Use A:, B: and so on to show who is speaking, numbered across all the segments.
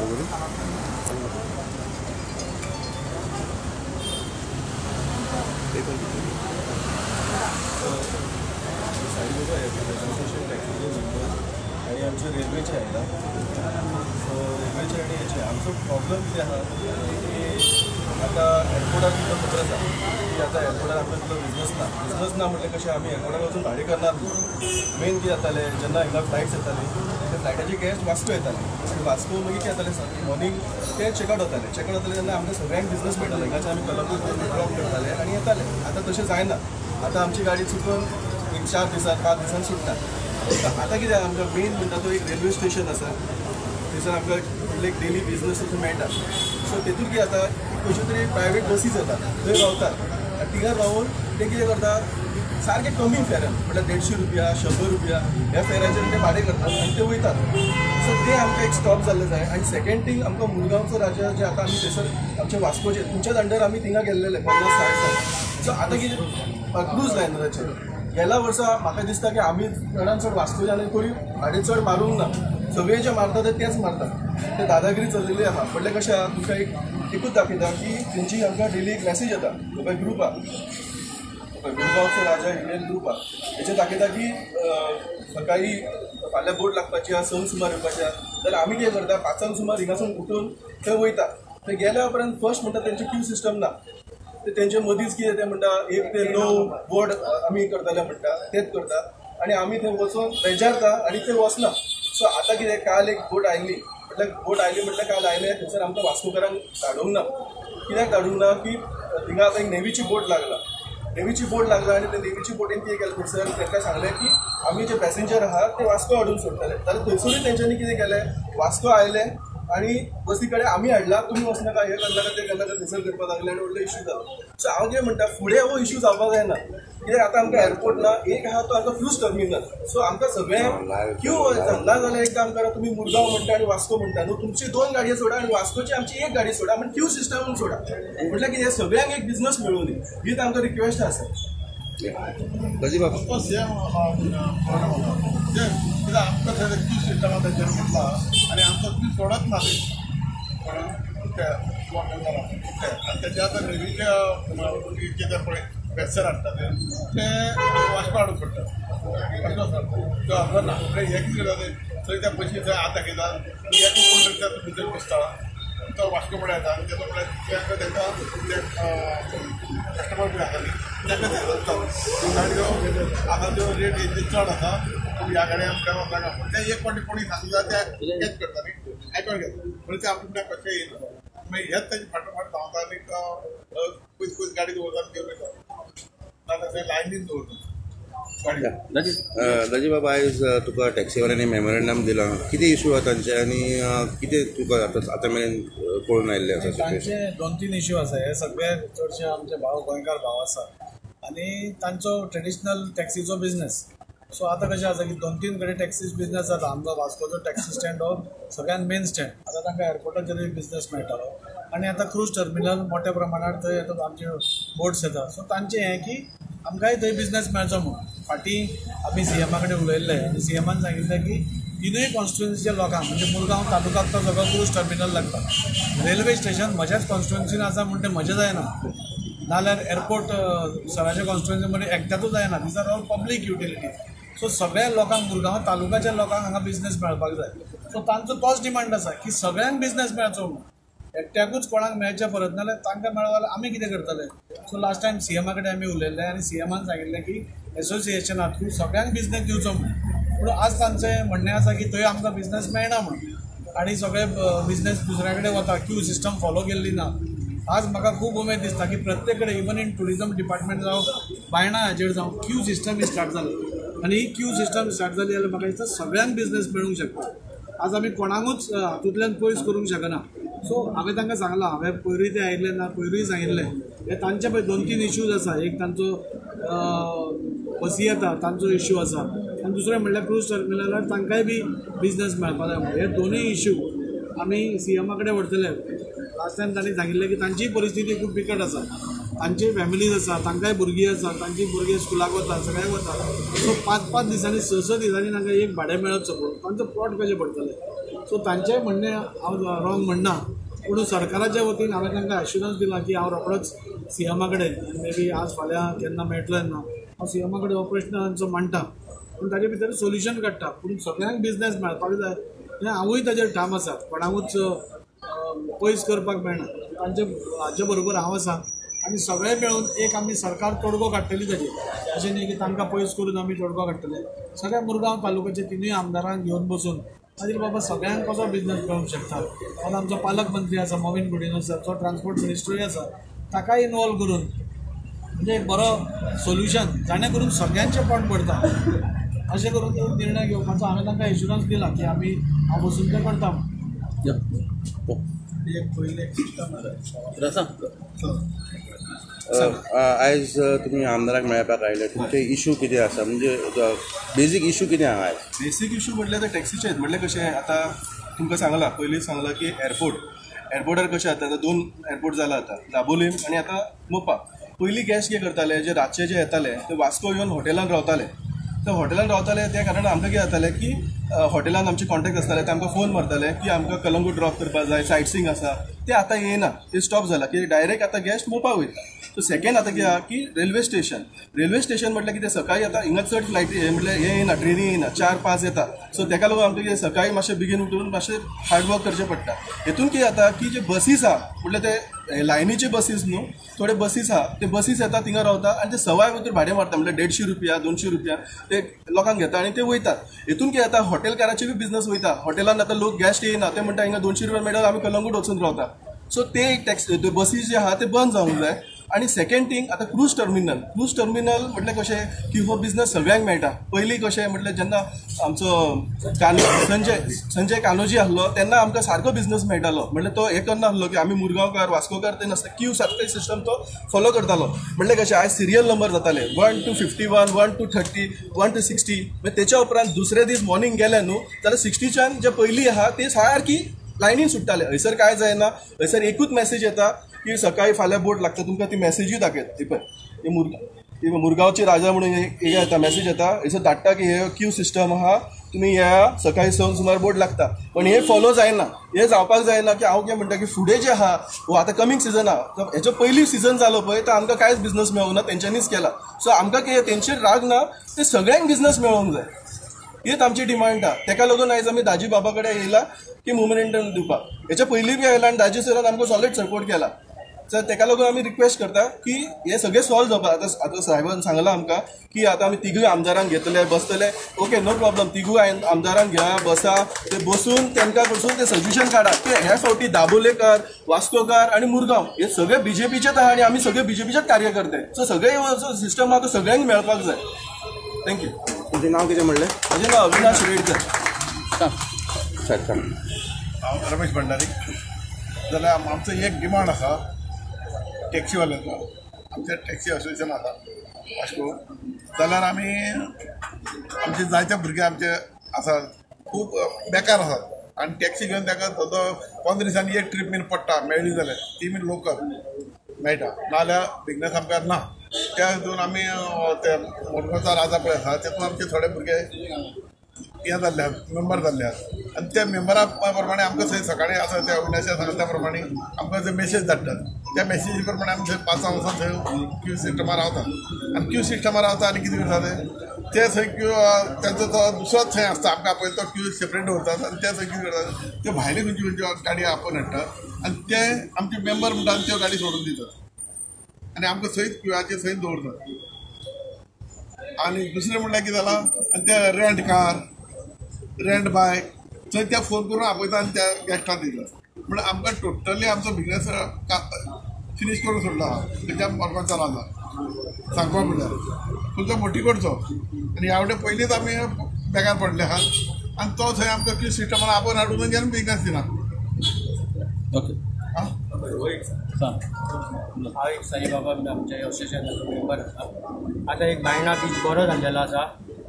A: आणि आमचे रेल्वेचे आहे ना, सो रेल्वेचे आणि याचे आमचो प्रॉब्लेम कितें आहा की आता एअरपोर्टार तुका खबर आसा की आता एअरपोर्टार आपलो तितलो बिजनस ना म्हटल्यार कशें आमी एअरपोर्टार वचून भाडें करनात मेन कितें जातालें जेन्ना हिंगा फ्लायट्स येताली ते फ्लायटाची गॅस्ट वास्को येताली आनी वास्को मागीर कितें जातालें मॉर्निंग ते चेकआउट जाताले तेन्ना आमकां सगळ्यांक बिजनस मेळटालो हिंगाचे आमी कोल्हापूर ड्रॉप करताले आनी येताले आतां तशें जायना आतां आमची गाडी चुकून एक 4 दिसान 5 दिसान सुट्टा आतां कितें आमकां मेन म्हणटा तो एक रेल्वे स्टेशन आसा थंयसर आमकां एक डेली बिजनस मेळटा सो तेतून कितें जाता खंयच्यो तरी प्रायवेट बसीज येतात थंय रावतात थिंगा रावून ते कितें करतात सारके कमी फेरान म्हटल्यार 150 रुपया 100 रुपया ह्या फेराचेर ते भाडें करतात आनी ते वयतात सो ते आमकां एक स्टॉप जाल्लें जाय आनी सेकेंड थींग आमकां मुरगांवचो राजा जे आतां आमी थंयसर आमचे वास्कोचे तुमच्याच अंडर आमी थिंगा गेल्लेले 50-60 साल सो आतां कितें क्रूज लायनराचेर गेल्या वर्सा म्हाका दिसता की आमी चडान चड वास्कोचे आनी कोणी भाडें चड मारूंक ना सगळे जे मारता तेच मारतात ते दादागिरी चलिल्ली आहा म्हटल्यार कशें आहा तुमकां एकूच दाखयता की तेंची आमकां डेली एक मॅसेज येता पळय ग्रुप आहा मुरगांवचो राजा इंडियन ग्रुप आहा हेचेर दाखयता की सकाळी फाल्यां बोट लागपाची आहा 6 सुमार येवपाची आहा जाल्यार आमी कितें करता 5 सुमार हिंगासून उठून थंय वयता थंय गेल्या उपरांत फर्स्ट म्हणटा तेंचे क्यू सिस्टम ना ते तेंचे मदींच कितें ते म्हणटा 1 ते 9 बोर्ड आमी करतले म्हणटा तेच करता आनी आमी थंय वचून बेजारता आनी थंय वचना सो आतां कितें काल एक बोट आयली म्हटल्यार काल आयले थंयसर आमकां वास्कोकारांक धाडूंक ना कित्याक धाडूंक ना की थिंगा आतां एक नेवीची बोट लागला आनी ते नेवीची बोटीन कितें केलें थंयसर तांकां सांगलें की आमी जे पॅसेंजर आहा ते वास्को हाडून सोडटले जाल्यार थंयसरूय तेंच्यांनी कितें केलें वास्को आयले आनी बसी कडेन आमी हाडला तुमी वचनाका हे करनाका ते करनाका थंयसर करपाक लागले आनी व्हडलो इश्यू जालो सो हांव कितें म्हणटा फुडें हो इश्यू जावपाक जायना कित्याक आतां आमकां एअरपोर्ट ना एक आहा तो आमकां क्रूज टर्मिनल सो आमकां सगळें क्यू ना जाल्यार एक काम करा तुमी मुरगांव म्हणटा आनी वास्को म्हणटा न्हू तुमची 2 गाडयो सोडा आनी वास्कोची आमची एक गाडी सोडा आनी क्यू सिस्टमांत सोडा म्हटल्यार कितें सगळ्यांक एक बिजनस मेळूं दी हीच आमकां रिक्वेस्ट आसा
B: आमकां थंय क्यू सिस्टमा तेंच्यानी घेतला आनी आमचो क्यू सोडत ना आनी तेच्या आतां नेवीच्या कितें पळय वेसर हाडटा ते वास्को हाडूंक सोडटा तो आपलो ना हे कितें करता थंय त्या बशी थंय आतां घेता एक कोण भितर बसता तो वास्को म्हण येता आनी तेजो म्हळ्यार तेंकां कस्टमर बी आसता न्ही तेंकां गाडयो आतां त्यो रेट चड आसा ह्या गाडी आमकां वचनाका पूण ते एक फावटी कोणी सांगता ते कॅच करता न्ही आयकोन घेता म्हणजे ते आपल्या कशें येयना मागीर हेच ताजे फाटोफाट धांवता आनी पयस गाडी दवरता आनी घेवन वयता नाजाल्यार थंय लायनीन दवरता
C: दाजी बाबा आयज तुका टॅक्सीवाल्यांनी मेमोरेंडम दिला कितें इश्यू आहा तांचे आनी कितें तुका आतां मेरेन कळून आयिल्लें आसा
D: तांचे 2-3 इश्यू आसा हे सगळे चडशे आमचे गोंयकार भाव आसा आनी तांचो ट्रेडिशनल टॅक्सीचो बिजनेस सो आतां कशें आसा की 2-3 कडेन टॅक्सीज बिजनेस जाता आमचो वास्कोचो टॅक्सी स्टँड हो सगळ्यान मेन स्टँड आतां तांकां एअरपोर्टाचेरूय बिजनेस मेळटालो आनी आतां क्रूज टर्मिनल मोठ्या प्रमाणार थंय येता आमचे बोट्स येता सो तांचें हें की आमकांय थंय बिजनेस मेळचो म्हणून फाटीं आमी सीएमा कडेन उलयल्ले आनी सीएमान सांगिल्लें की तिनूय कॉन्स्टिट्युएन्सीच्या लोकांक म्हणजे मुरगांव तालुकाक तो सगळो क्रूज टर्मिनल लागता रेल्वे स्टेशन म्हज्याच कॉन्स्टिट्युएन्सीन आसा म्हणून तें म्हजें जायना नाल्यार एअरपोर्ट सराच्या कॉन्स्टिट्युएन्सी मध्ये एकट्यातूच जायना these are all public utilities so सगळ्या लोकांक मुरगांव तालुक्याच्या लोकांक हांगा बिजनेस मेळपाक जाय सो तांचो तोच डिमांड आसा की सगळ्यांक बिजनेस मेळचो म्हणून एकट्याकूच कोणाक मेळचे परत नाल्यार तांकां मेळ्ळो जाल्यार आमी कितें करतले सो लास्ट टायम सीएमा कडेन आमी उलयल्ले आनी सीएमान सांगिल्लें की एसोसिएशना थ्रू सगळ्यांक बिजनेस दिवचो म्हणून पूण आज तांचें म्हणणें आसा की थंय आमकां बिजनेस मेळना म्हणून आनी सगळे बिजनेस दुसऱ्या कडेन वता क्यू सिस्टम फॉलो केल्ली ना आज म्हाका खूब उमेद दिसता की प्रत्येक कडेन इवन इन टुरिजम डिपार्टमेंट जावं बायणां हाचेर जावं क्यू सिस्टम स्टार्ट जालें आनी ही क्यू सिस्टम स्टार्ट जाली जाल्यार म्हाका दिसता सगळ्यांक बिजनेस मेळूंक शकता आज आमी कोणाकूच हातूंतल्यान पयस करूंक शकना सो हांवें तांकां सांगलां हांवें पयरूय ते आयिल्ले ना पयरूय सांगिल्लें हे तांचे पळय 2-3 इश्यूज आसा एक तांचो बसी येता तांचो इश्यू आसा आनी दुसरें म्हणल्यार क्रूज टर्मिनलार तांकांय बी बिजनेस मेळपा जाय म्हणून हे दोनूय इश्यू आमी सीएमा कडेन व्हरतले लास्ट टायम तांणी सांगिल्लें की तांचीय परिस्थिती खूब बिकट आसा तांची फॅमिलीज आसा तांकांय भुरगीं आसा तांची भुरगीं स्कुलाक वता सगळ्याक वता सो 5-5 दिसांनी 6-6 दिसांनी तांकां एक भाडें मेळत सकून तांचो प्लॉट कशें पडटलें सो तांचेंय म्हणणें हांव रॉंग म्हणना, पूण सरकाराच्या वतीन हांवें तांकां एश्युरन्स दिला की हांव रोखडोच सीएमा कडेन मे बी आज फाल्यां केन्ना मेळटलो तेन्ना हांव सीएमा कडेन हो प्रश्न तांचो मांडटा, पूण ताचे भितर सोल्युशन काडटा. पूण सगळ्यांक बिजनेस मेळपाक जाय हें हांवूय ताचेर ठाम आसा, कोणाकूच पयस करपाक मेळना. हाचे बरोबर हांव आसा आनी सगळे मेळून एक आमी सरकार तोडगो काडटली ताची, अशें न्ही की तांकां पयस करून आमी तोडगो काडटले. सगळ्या मुरगांव तालुक्याचे तिनूय आमदारांक घेवन बसून मागीर बाबा सगळ्यांक कसो बिजनेस मेळूंक शकता. आज आमचो पालक मंत्री आसा मोविन गुडिनो सर, जो ट्रान्सपोर्ट मिनिस्टरूय आसा, ताकाय इनवॉल्व करून म्हणजे एक बरो सोल्युशन जाणें करून सगळ्यांचें पोट भरता अशें करून तो निर्णय घेवपाचो हांवें तांकां एश्युरन्स दिला की आमी हांव बसून तें करता. एक पयलें एक सिस्टम
C: आयज तुमी आमदाराक मेळपाक आयले, तुमचे इशू कितें आसा, म्हणजे बेजीक इशू कितें आहा आयज?
A: बेसीक इशू म्हटल्यार ते टॅक्सीचे आहेत. म्हटल्यार कशें आतां तुमकां सांगलां पयलींच सांगलां की एअरपोर्टार कशें जाता, आतां 2 एअरपोर्ट जाला आतां, दाबोलीम आनी आतां मोपा. पयलीं गॅस्ट कितें करताले, जे रातचे जे येताले ते वास्को येवन हॉटेलान रावताले. ते हॉटेलान रावताले त्या कारणान आमकां कितें जातालें की हॉटेलान आमचे कॉन्टॅक्ट आसताले, ते आमकां फोन मारताले की आमकां कलंगूट ड्रॉप करपाक जाय, सायट सींग आसा. ते आतां येना, ते स्टॉप जाला की डायरेक्ट आतां गॅस्ट मोपा वयता. सो सेकेंड आतां कितें आहा की रेल्वे स्टेशन म्हटल्यार कितें सकाळीं आतां हिंगा चड फ्लायटी म्हटल्यार हे येना, ट्रेनी येना, 4-5 येता. सो ताका लागून आमकां कितें सकाळीं मातशें बेगीन उठून मातशें हार्डवर्क करचें पडटा. हेतून कितें जाता की जे बसीस आहा म्हटल्यार ते लायनीचे बसीस न्हू, थोडे बसीस आहा, ते बसीस येता थिंगा रावता आनी ते सवाय भितर भाडें मारता, म्हटल्यार 150 रुपया 200 रुपया ते लोकांक घेता आनी ते वयतात. हेतून कितें जाता हॉटेलकारांचे बी बिजनस वयता. हॉटेलान आतां लोक गॅस्ट येयना, ते म्हणटा हिंगा 200 रुपया मेळटा, आमी कलंगूट वचून रावता. सो ते टॅक्सी बसीस जे आहा ते बंद जावंक जाय. आनी सेकेंड थिंग आतां क्रूज टर्मिनल म्हटल्यार कशें की हो बिजनस सगळ्यांक मेळटा. पयलीं कशें म्हटल्यार जेन्ना आमचो संजय कान्होजी आहलो तेन्ना आमकां सारको बिजनस मेळटालो. म्हटल्यार तो हें करना आहलो की आमी मुरगांवकार वास्कोकार ते नासता, क्यू सारको सिस्टम तो फॉलो करतालो. म्हटल्यार कशें आयज सिरियल नंबर जाताले 1 to 51, 1 to 30, 1 to 60. मागीर तेच्या उपरांत दुसरे दीस मॉर्निंग गेले न्हू जाल्यार 60च्यान जे पयलीं आहा ते सारकी लायनीन सुट्टाले. हयसर काय जायना, हयसर एकूच मॅसेज येता की सकाळी फाल्यां बोट लागता, तुमकां ती मॅसेजूय दाखयता. हे मुरगांवची राजा म्हणून हे येता मॅसेज येता, हयसर धाडटा की हे क्यू सिस्टम आहा, तुमी येया सकाळी 6 सुमार बोट लागता. पण हे फॉलो जायना, हे जावपाक जायना. की हांव कितें म्हणटा की फुडें जे आहा वो आतां कमींग सिजन आहा, हेचो पयलीं सिजन जालो पळय तर आमकां कांयच बिजनस मेळूंक ना, तेंच्यांनीच केला. सो आमकां कितें तेंचेर राग ना, ते सगळ्यांक बिजनस मेळोंक जाय, हीच आमची डिमांड आहा. ताका लागून आयज आमी दाजी बाबा कडेन येयला की मोमेंटम दिवपाक. हेच्या पयलीं बी आयला आनी दाजी सरान आमकां सॉलीड सपोर्ट केला. तर ताका लागून आमी रिक्वेस्ट करता की हे सगळे सॉल्व जावपाक. आतां साहेबान सांगलां आमकां की आतां आमी तिगूय आमदारांक घेतले बसतले, ओके नो प्रॉब्लम, तिगूय आमदारांक घ्या, बसा, ते बसून तांकां कडसून ते सजेशन काडा की ह्या फावटी दाबोलेकार, वास्कोकार आनी मुरगांव हे सगळे बीजेपीचेच आहा आनी आमी सगळे बीजेपीचेच कार्यकर्ते. सो सगळे सिस्टम आहा तो सगळ्यांक मेळपाक जाय. थँक्यू.
C: तुमचें नांव कितें म्हणलें?
A: म्हजें नांव अविनाश रेडकर.
B: हांव रमेश भंडारी. जाल्यार आमचो एक डिमांड आसा टॅक्सीवाल्यांचो. आमचें टॅक्सी असोसिएशन आसा वास्को. जाल्यार आमी आमचे जायते भुरगे आमचे आसा खूब बेकार आसात आनी टॅक्सी घेवन ताका 15 दिसांनी एक ट्रीप बीन पडटा, मेळ्ळी जाल्यार ती बीन लोकल मेळटा, नाजाल्यार बिजनस आमकां ना. त्या हितून आमी ते मोरगांवचा राजा पळय आसा तेतून आमचे थोडे भुरगे हे जाल्ले आसात, मेंबर जाल्ले आसात आनी त्या मेंबरा प्रमाणे आमकां थंय सकाळीं आसा त्या अविनाशा सांगता त्या प्रमाणे आमकां जे मेसेज धाडटात त्या मेसेजी प्रमाणे आमी थंय 5 वचून थंय क्यू सिस्टमार रावतात आनी क्यू सिस्टमार रावता आनी कितें करता ते थंय क्यू तेंचो तो दुसरोच थंय आसता, आमकां पळय तो क्यू सेपरेट दवरतात आनी ते थंय कितें करतात त्यो भायल्यो खंयच्यो खंयच्यो गाडी आपोवन हाडटात आनी ते आमचे मेंबर म्हणटा आनी त्यो गाडी सोडून दितात आनी आमकां थंयच क्यूआचेर थंय दवरतात. आनी दुसरें म्हणल्यार कितें जालां आनी ते रेंट कार रेंट बायक थंय ते फोन करून आपयता आनी त्या गॅस्टांक दितात. म्हणल्यार आमकां टोटली आमचो बिजनस फिनीश करून सोडलो आहा तेच्या मोरगांवचा राजा सांगपा म्हणल्यार तुमचो मोठी करचो आनी ह्या वटेन पयलींच आमी बेकार पडले आहात आनी तो थंय आमकां क्यू सिस्टमान आपोवन हाडून जेन्ना बिजनस दिना.
E: ओके हांव एक साईबाबा आमच्या असोसिएशनाचो मेंबर आसा. आतां एक बायणा बीच बरो जाल्लेलो आसा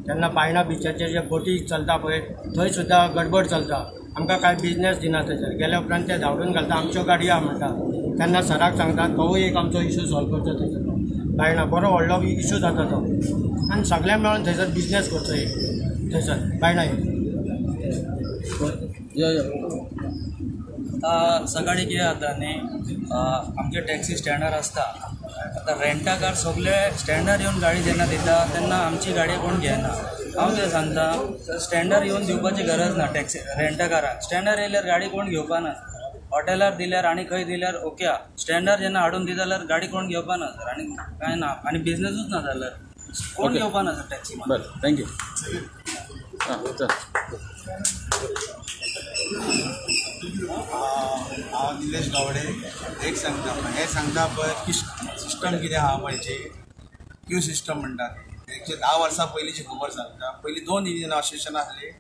E: तेन्ना बायणा बिचाचेर जे बोटी चलता पळय थंय सुद्दां गडबड चलता, आमकां कांय बिजनेस दिना थंयसर. गेल्या उपरांत ते धांवडून घालता आमच्यो गाडयो आहा म्हणटा तेन्ना सराक सांगता तोवूय एक आमचो इशू सॉल्व करचो थंयसर. बायणा बरो व्हडलो इशू जाता तो आनी सगळ्यांक मेळून थंयसर बिजनेस करचो एक थंयसर बायणा.
F: आता सकाळी कितें जाता न्ही आमचे टॅक्सी स्टँडार आसता आतां रेंटा कार सगळे स्टँडार येवन गाडी जेन्ना दिता तेन्ना आमची गाडी कोण घेना हांव कितें सांगता स्टँडार येवन दिवपाची गरज ना टॅक्सी रेंटा काराक स्टँडार येयल्यार गाडी कोण घेवपाना हॉटेलार दिल्यार आनी खंय दिल्यार ओके स्टँडार जेन्ना हाडून दिता जाल्यार गाडी कोण घेवपाना सर आनी कांय ना आनी बिजनसूच ना जाल्यार कोण घेवपाना सर टॅक्सी
G: बरं थँक्यू हां चल
H: हांव निलेश गावडे एक सांगता हे सांगता पळय की सिस्टम कितें आहा पळयची क्यू सिस्टम म्हणटात 10 वर्सां पयलींची खबर सांगता पयलीं 2 इंडियन असोसिएशन आसली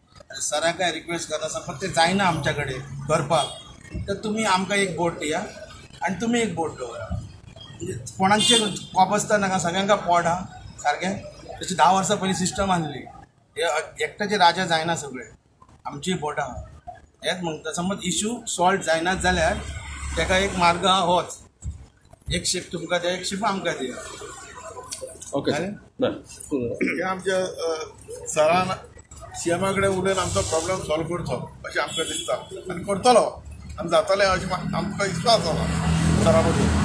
H: सरांकाय रिक्वेस्ट करता सर पण ते जायना आमच्या कडेन करपाक तर तुमी आमकां एक बोट दिया आनी तुमी एक बोट दवरा म्हणजे कोणाचे कोबसता नाका सगळ्यांका पोट आहा सारकें तशी 10 वर्सां पयलीं सिस्टम आसली हे एकट्याचे राजा जायना सगळे आमची बोट आहा हेच म्हणटा समज इश्यू सॉल्व जायनात जाल्यार ताका एक मार्ग आहा होच एक शिफ्ट तुमकां दिया एक शिफ्ट आमकां दिया
G: ओके बरं
B: हे आमच्या सरान सीएमा कडेन उलयन आमचो प्रॉब्लेम सॉल्व करचो अशें आमकां दिसता आनी करतलो आनी जातलें अशें आमकां विश्वास आसा सरा बद्दल